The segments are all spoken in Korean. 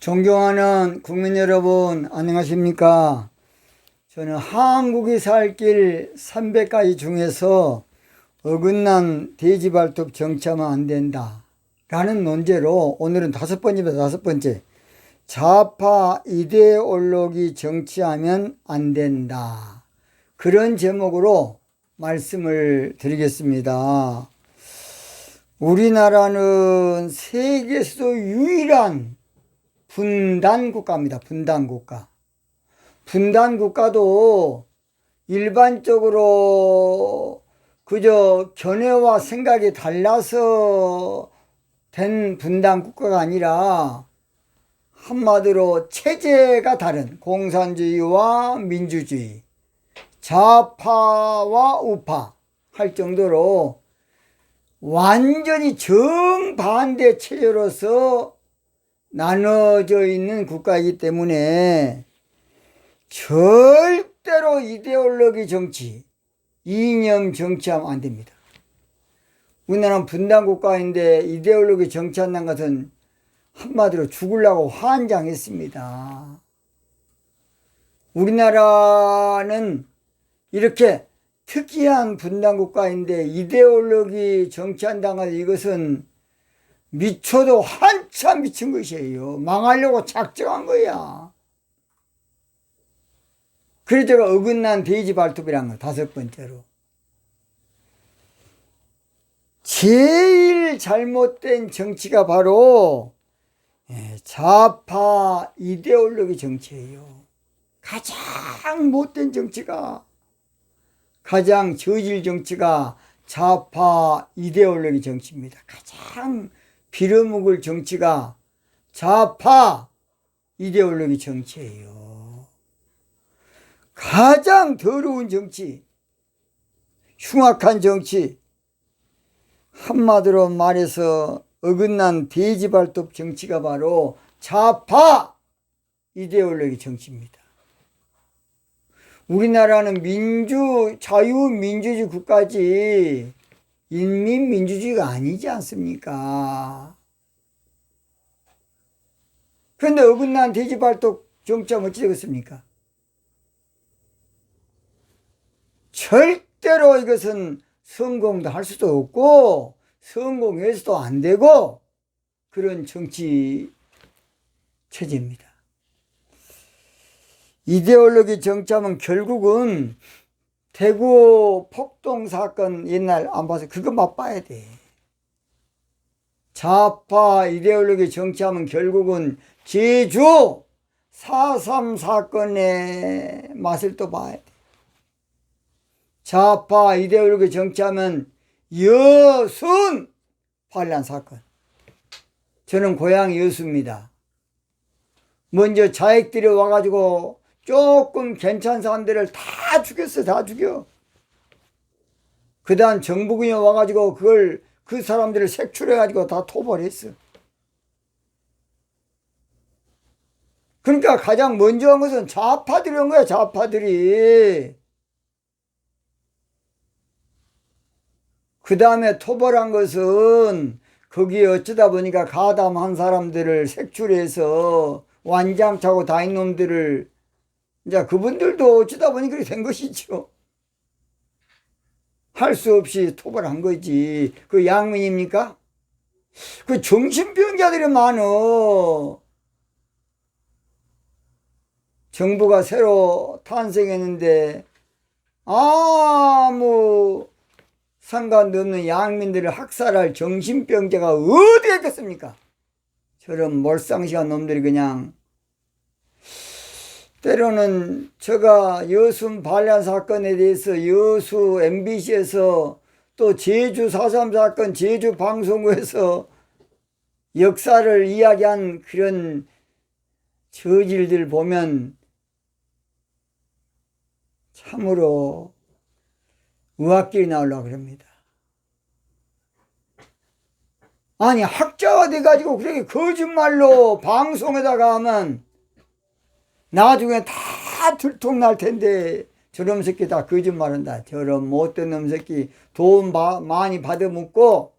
존경하는 국민 여러분, 안녕하십니까? 저는 한국이 살 길 300가지 중에서 어긋난 돼지발톱 정치하면 안 된다 라는 논제로 오늘은 다섯 번째 좌파 이데올로기 정치하면 안 된다, 그런 제목으로 말씀을 드리겠습니다. 우리나라는 세계에서도 유일한 분단 국가입니다. 분단 국가. 분단 국가도 일반적으로 그저 견해와 생각이 달라서 된 분단 국가가 아니라 한마디로 체제가 다른 공산주의와 민주주의, 좌파와 우파 할 정도로 완전히 정반대 체제로서 나눠져 있는 국가이기 때문에 절대로 이데올로기 정치, 이념 정치하면 안 됩니다. 우리나라는 분단 국가인데 이데올로기 정치한다는 것은 한마디로 죽으려고 환장했습니다. 우리나라는 이렇게 특이한 분단 국가인데 이데올로기 정치한다는 것, 이것은 미쳐도 한참 미친 것이에요. 망하려고 작정한 거야. 그래서 제가 어긋난 돼지 발톱이란 거, 다섯 번째로. 제일 잘못된 정치가 바로 좌파 이데올로기 정치예요. 가장 못된 정치가, 가장 저질 정치가 좌파 이데올로기 정치입니다. 가장 빌어먹을 정치가 좌파 이데올로기 정치예요. 가장 더러운 정치, 흉악한 정치, 한마디로 말해서 어긋난 돼지발톱 정치가 바로 좌파 이데올로기 정치입니다. 우리나라는 자유민주주의 국가지 인민민주주의가 아니지 않습니까? 그런데 어긋난 돼지발톱 정치하면 어찌 되겠습니까? 절대로 이것은 성공도 할 수도 없고 성공해서도 안 되고 그런 정치 체제입니다. 이데올로기 정치하면 결국은 대구 폭동 사건 옛날 안 봐서 그거 맛봐야 돼. 좌파 이데올로기 정치하면 결국은 제주 4.3 사건의 맛을 또 봐야 돼. 좌파 이데올로기 정치하면 여순 반란 사건. 저는 고향 여수입니다. 먼저 자익들이 와가지고 조금 괜찮은 사람들을 다 죽였어. 다 죽여. 그 다음 정부군이 와가지고 그 사람들을 색출해가지고 다 토벌했어. 그러니까 가장 먼저 한 것은 좌파들이 한 거야. 좌파들이. 그 다음에 토벌한 것은 거기에 어쩌다 보니까 가담한 사람들을 색출해서 완장차고 다닌 놈들을, 이제 그분들도 어쩌다 보니 그렇게 된 것이죠. 할 수 없이 토벌한 거지. 그 양민입니까? 그 정신병자들이 많어. 정부가 새로 탄생했는데 아무 상관없는 양민들을 학살할 정신병자가 어디에 있겠습니까? 저런 몰상식한 놈들이 그냥. 때로는 제가 여순 반란 사건에 대해서 여수 MBC에서 또 제주 4.3 사건 제주 방송국에서 역사를 이야기한 그런 저질들 보면 참으로 의학길이 나오려고 그럽니다. 아니, 학자가 돼가지고 그렇게 거짓말로 방송에다가 하면 나중에 다 들통날 텐데 저런 새끼 다 거짓말한다. 저런 못된 놈 새끼 돈 많이 받아먹고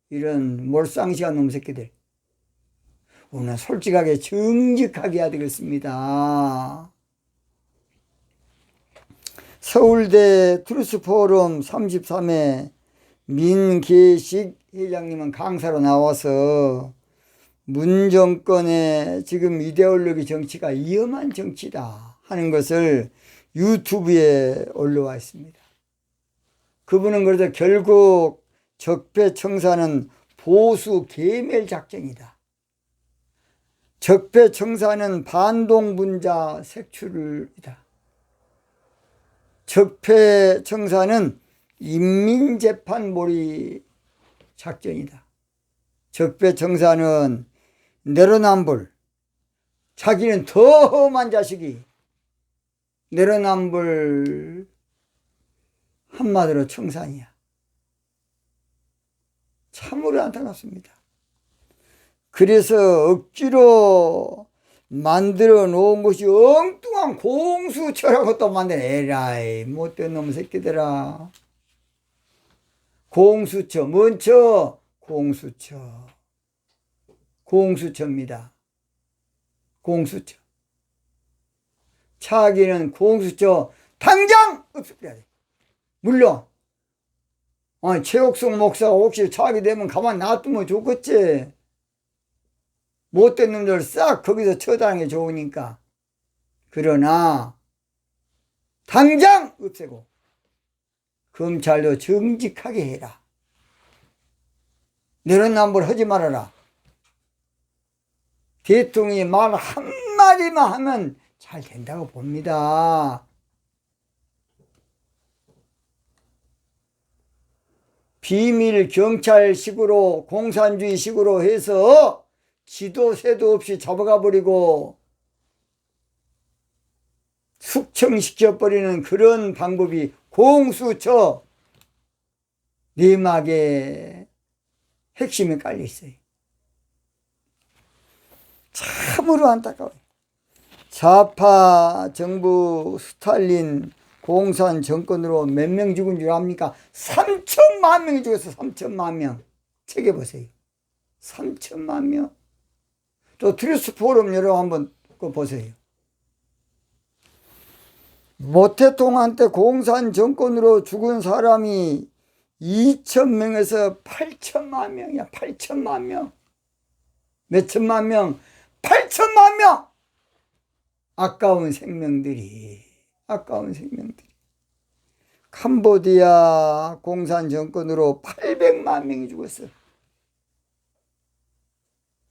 이런 몰상식한 놈 새끼들. 오늘 솔직하게 정직하게 해야 되겠습니다. 서울대 트루스포럼 33회 민계식 회장님은 강사로 나와서 문정권의 지금 이데올로기 정치가 위험한 정치다 하는 것을 유튜브에 올라와 있습니다. 그분은 그래서 결국 적폐청산은 보수 계멸 작전이다. 적폐청산은 반동분자 색출이다. 적폐청산은 인민재판몰이 작전이다. 적폐청산은 내로남불, 자기는 더 험한 자식이 내로남불 한마디로 청산이야. 참으로 안타깝습니다. 그래서 억지로 만들어 놓은 것이 엉뚱한 공수처라고 또 만드네. 에라이 못된 놈 새끼들아. 공수처, 뭔 처? 공수처. 공수처입니다. 공수처. 차기는 공수처 당장 없애야 돼. 물론 최옥성 목사가 혹시 차기 되면 가만 놔두면 좋겠지. 못된 놈들 싹 거기서 처단하는 게 좋으니까. 그러나 당장 없애고 검찰도 정직하게 해라. 내로남불 하지 말아라. 대통령이 말 한마디만 하면 잘 된다고 봅니다. 비밀 경찰식으로 공산주의식으로 해서 지도 새도 없이 잡아가 버리고 숙청시켜버리는 그런 방법이 공수처 내막에 핵심에 깔려 있어요. 참으로 안타까워요. 좌파 정부 스탈린 공산 정권으로 몇 명 죽은 줄 압니까? 3천만 명이 죽었어. 3천만 명. 책에 보세요. 3천만 명. 또 트루스 포럼 여러분 한번 보세요. 모태통한 때 공산 정권으로 죽은 사람이 2,000명에서 8천만 명이야. 8천만 명. 몇 천만 명? 8천만 명! 아까운 생명들이. 캄보디아 공산 정권으로 800만 명이 죽었어.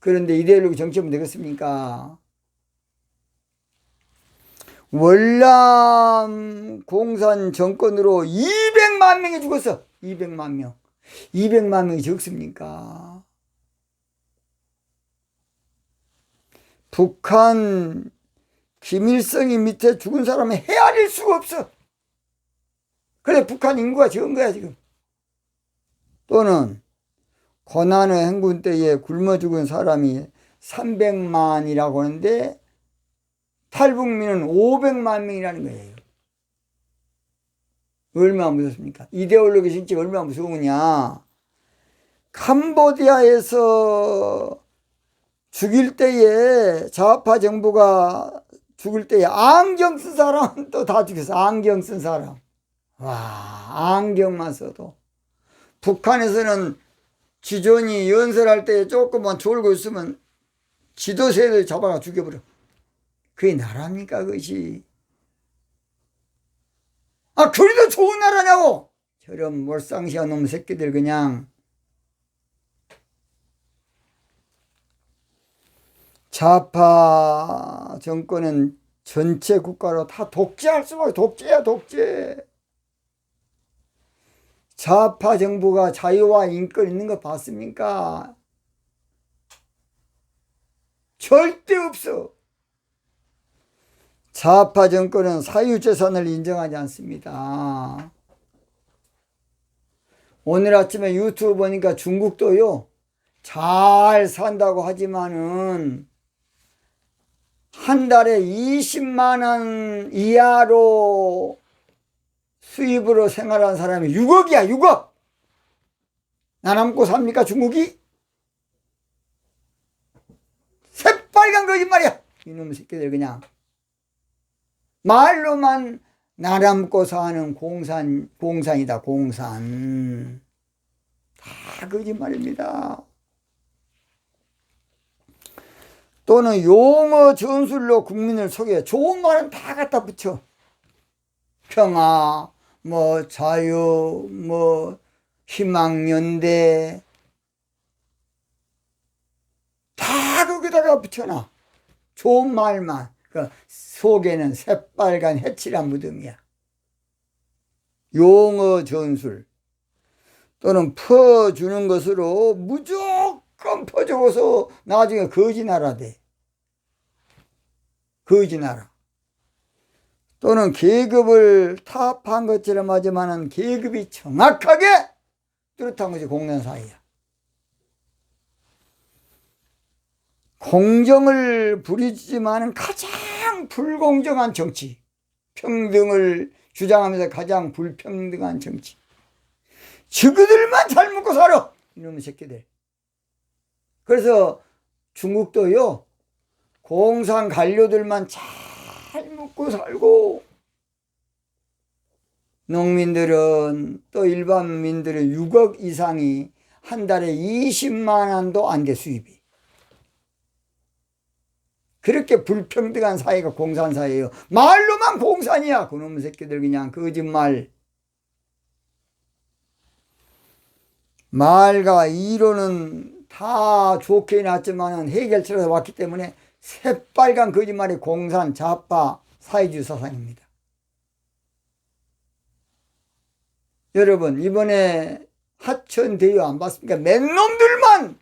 그런데 이데올로기 정치하면 되겠습니까? 월남 공산 정권으로 200만 명이 죽었어. 200만 명. 200만 명이 적습니까? 북한 김일성이 밑에 죽은 사람은 헤아릴 수가 없어. 그래 북한 인구가 적은 거야 지금. 또는 고난의 행군 때에 굶어 죽은 사람이 300만이라고 하는데 탈북민은 500만 명이라는 거예요. 얼마나 무섭습니까? 이데올로기 진짜 얼마나 무서우냐. 캄보디아에서 죽일 때에 좌파 정부가 죽을 때에 안경 쓴 사람은 또 다 죽였어. 안경 쓴 사람. 와, 안경만 써도. 북한에서는 지존이 연설할 때 조금만 졸고 있으면 지도세를 잡아가 죽여버려. 그게 나라입니까 그것이? 그래도 좋은 나라냐고. 저런 몰상시한 놈 새끼들 그냥. 좌파 정권은 전체 국가로 다 독재할 수밖에. 독재야 독재. 좌파 정부가 자유와 인권 있는 거 봤습니까? 절대 없어. 좌파 정권은 사유재산을 인정하지 않습니다. 오늘 아침에 유튜브 보니까 중국도요, 잘 산다고 하지만은 한 달에 20만 원 이하로 수입으로 생활하는 사람이 6억이야 6억. 나 남고 삽니까 중국이? 새빨간 거짓말이야. 이놈의 새끼들 그냥 말로만 나람고 사는 공산이다. 공산. 다 거짓말입니다. 또는 용어 전술로 국민을 속여. 좋은 말은 다 갖다 붙여. 평화, 뭐 자유, 뭐 희망연대 다 거기다가 붙여놔. 좋은 말만. 그 속에는 새빨간 해칠한 무덤이야. 용어 전술 또는 퍼주는 것으로 무조건 퍼주고서 나중에 거짓나라 돼. 거짓나라. 또는 계급을 타협한 것처럼 하지만은 계급이 정확하게 뚜렷한 것이 공산사회야. 공정을 부리지만은 가장 불공정한 정치, 평등을 주장하면서 가장 불평등한 정치. 저그들만 잘 먹고 살아. 이놈의 새끼들. 그래서 중국도요, 공산 관료들만 잘 먹고 살고, 농민들은 또 일반민들은 6억 이상이 한 달에 20만 원도 안 돼, 수입이. 그렇게 불평등한 사회가 공산사회예요. 말로만 공산이야. 그놈의 새끼들 그냥 거짓말. 말과 이론은 다 좋게 해놨지만 해결책에서 왔기 때문에 새빨간 거짓말이 공산, 좌파, 사회주의 사상입니다. 여러분 이번에 하천 대유 안 봤습니까? 맨놈들만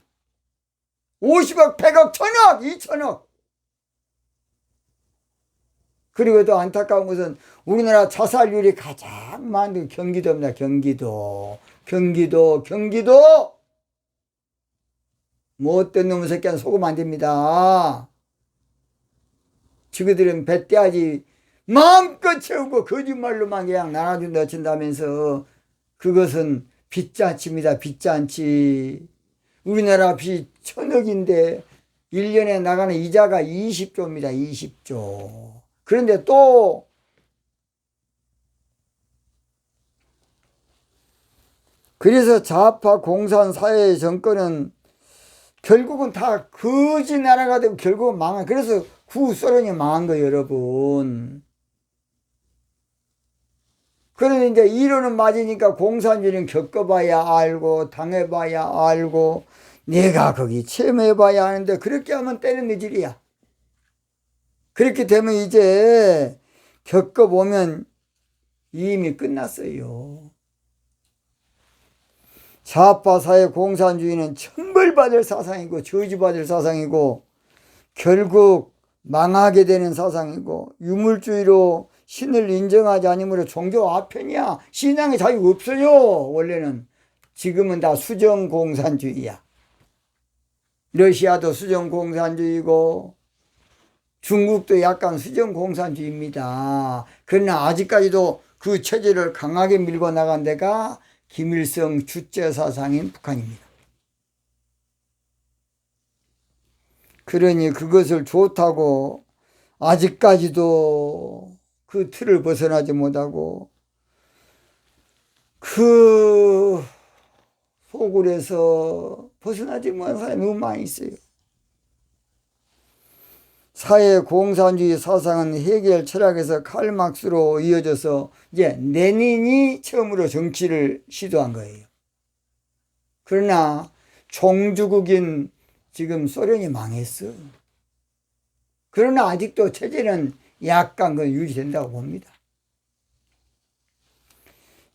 50억, 100억, 1000억, 2000억. 그리고 또 안타까운 것은 우리나라 자살률이 가장 많은 경기도입니다. 경기도. 못된 놈의 새끼는 속으면 안 됩니다. 지그들은 배떼아지 마음껏 채우고 거짓말로만 그냥 나눠준 넣친다면서 그것은 빚잔치입니다. 빚잔치. 우리나라 빚 1000억인데 1년에 나가는 이자가 20조입니다. 20조. 그런데 또 그래서 좌파 공산 사회 정권은 결국은 다 거지 나라가 되고 결국은 망한. 그래서 구소련이 망한 거예요, 여러분. 그런데 이제 이론은 맞으니까 공산주의는 겪어봐야 알고 당해봐야 알고 내가 거기 체험해봐야 하는데 그렇게 하면 때는 늦으리야. 그렇게 되면 이제 겪어보면 이미 끝났어요. 좌파 사회 공산주의는 천벌받을 사상이고 저주받을 사상이고 결국 망하게 되는 사상이고 유물주의로 신을 인정하지 않으므로 종교 아편이야. 신앙의 자유가 없어요. 원래는. 지금은 다 수정공산주의야. 러시아도 수정공산주의고 중국도 약간 수정공산주의입니다. 그러나 아직까지도 그 체제를 강하게 밀고 나간 데가 김일성 주체 사상인 북한입니다. 그러니 그것을 좋다고 아직까지도 그 틀을 벗어나지 못하고 그 소굴에서 벗어나지 못한 사람이 너무 많이 있어요. 사회 공산주의 사상은 해겔 철학에서 칼막스로 이어져서 이제 레닌이 처음으로 정치를 시도한 거예요. 그러나 종주국인 지금 소련이 망했어. 그러나 아직도 체제는 약간 유지된다고 봅니다.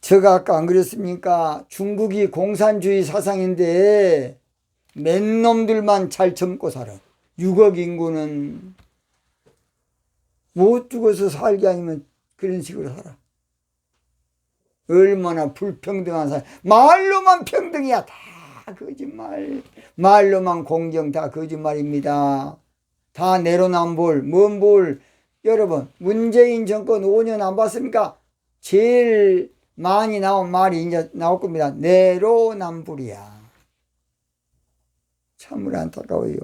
제가 아까 안 그랬습니까? 중국이 공산주의 사상인데 맨놈들만 잘 처먹고 살아. 6억 인구는 못 죽어서 살게 아니면 그런 식으로 살아. 얼마나 불평등한 사람. 말로만 평등이야. 다 거짓말. 말로만 공정 다 거짓말입니다. 다 내로남불, 먼불. 여러분 문재인 정권 5년 안 봤습니까? 제일 많이 나온 말이 이제 나올 겁니다. 내로남불이야. 참으로 안타까워요.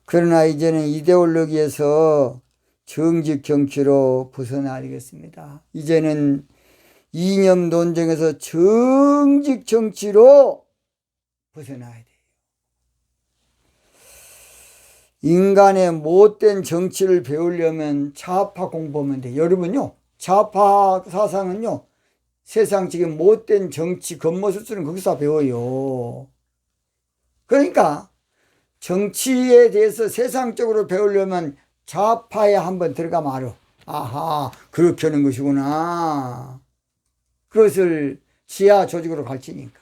그러나 이제는 이데올로기에서 정직 정치로 벗어나야겠습니다. 이제는 이념 논쟁에서 정직 정치로 벗어나야 돼요. 인간의 못된 정치를 배우려면 좌파 공부하면 돼요. 여러분요, 좌파 사상은요, 세상 지금 못된 정치 겉모습들은 거기서 배워요. 그러니까 정치에 대해서 세상적으로 배우려면 좌파에 한번 들어가면 알아. 아하, 그렇게 하는 것이구나. 그것을 지하 조직으로 가르치니까.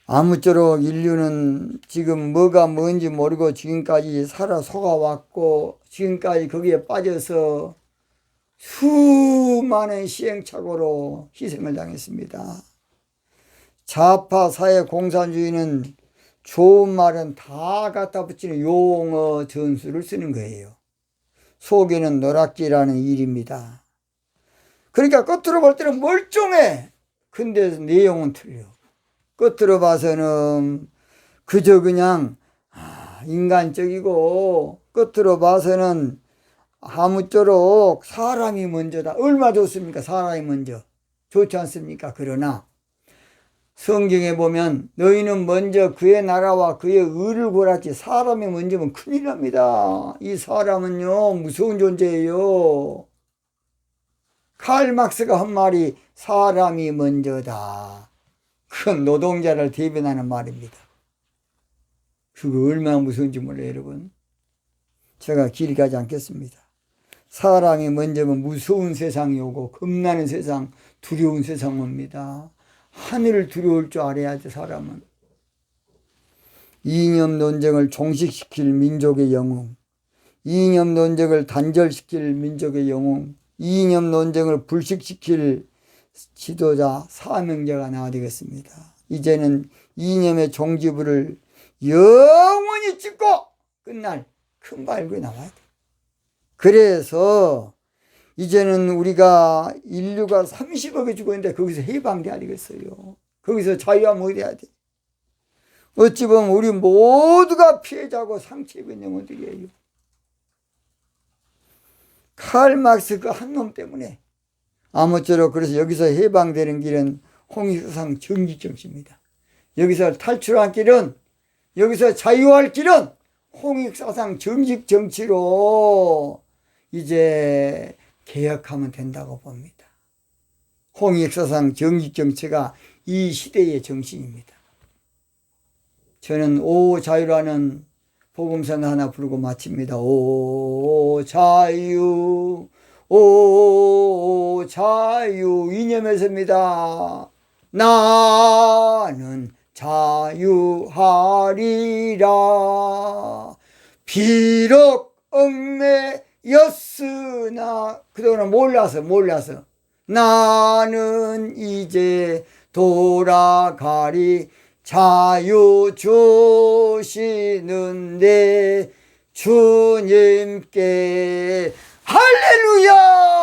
아무쪼록 인류는 지금 뭐가 뭔지 모르고 지금까지 살아 속아왔고 지금까지 거기에 빠져서 수많은 시행착오로 희생을 당했습니다. 좌파 사회 공산주의는 좋은 말은 다 갖다 붙이는 용어 전술을 쓰는 거예요. 속에는 노랗기라는 일입니다. 그러니까 겉으로 볼 때는 멀쩡해. 근데 내용은 틀려. 겉으로 봐서는 그저 그냥 인간적이고 겉으로 봐서는 아무쪼록 사람이 먼저다. 얼마나 좋습니까? 사람이 먼저. 좋지 않습니까? 그러나 성경에 보면 너희는 먼저 그의 나라와 그의 의를 구하지 사람이 먼저면 큰일 납니다. 이 사람은요 무서운 존재예요. 칼 막스가 한 말이 사람이 먼저다. 그건 노동자를 대변하는 말입니다. 그거 얼마나 무서운지 몰라요, 여러분. 제가 길이 가지 않겠습니다. 사람이 먼저면 무서운 세상이 오고 겁나는 세상, 두려운 세상 옵니다. 하늘을 두려울 줄 알아야 돼, 사람은. 이념 논쟁을 종식시킬 민족의 영웅, 이념 논쟁을 단절시킬 민족의 영웅, 이념 논쟁을 불식시킬 지도자, 사명자가 나와야 되겠습니다. 이제는 이념의 종지부를 영원히 찍고 끝날 큰 발굴이 나와야 돼. 그래서 이제는 우리가 인류가 30억이 죽고 있는데 거기서 해방돼야 되겠어요. 거기서 자유하면 어디야 돼? 어찌 보면 우리 모두가 피해자고 상처 입은 영혼들이에요. 칼 막스 그 한 놈 때문에. 아무쪼록 그래서 여기서 해방되는 길은 홍익사상 정직정치입니다. 여기서 탈출할 길은, 여기서 자유할 길은 홍익사상 정직정치로 이제 개혁하면 된다고 봅니다. 홍익사상 정직정치가 이 시대의 정신입니다. 저는 오 자유라는 복음선 하나 부르고 마칩니다. 오 자유, 오 자유, 이념에서입니다. 나는 자유하리라. 비록 얽매였으나, 그동안 몰라서 나는 이제 돌아가리. 자유 주시는 내 주님께 할렐루야.